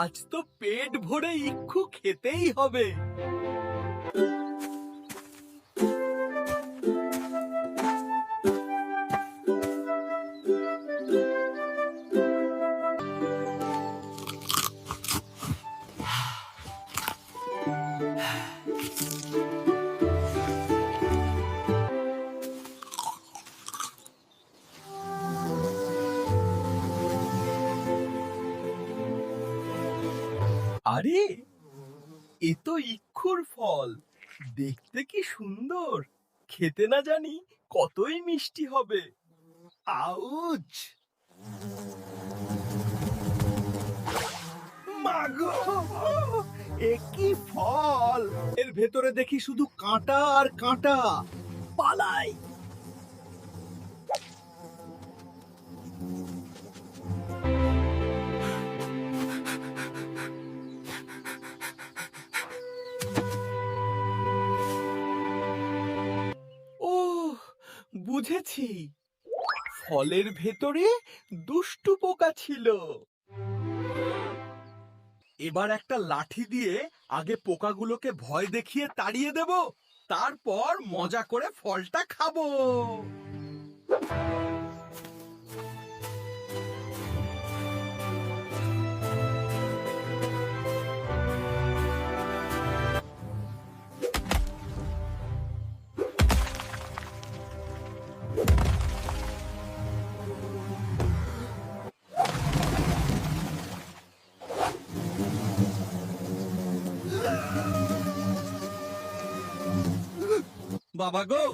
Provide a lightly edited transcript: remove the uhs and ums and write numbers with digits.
আজ তো পেট ভরে ইক্ষু খেতেই হবে। আরে, এ তো ইক্ষুর ফল। দেখতে কি সুন্দর, খেতে না জানি কতই মিষ্টি হবে। আউচ! মাগো, এ কি ফল! এর ভেতরে দেখি শুধু কাঁটা আর কাঁটা। পালাই! ওহ, বুঝেছি, ফলের ভেতরে দুষ্টু পোকা ছিল। এবার একটা লাঠি দিয়ে আগে পোকাগুলোকে ভয় দেখিয়ে তাড়িয়ে দেব, তারপর মজা করে ফলটা খাবো। বাবা গো,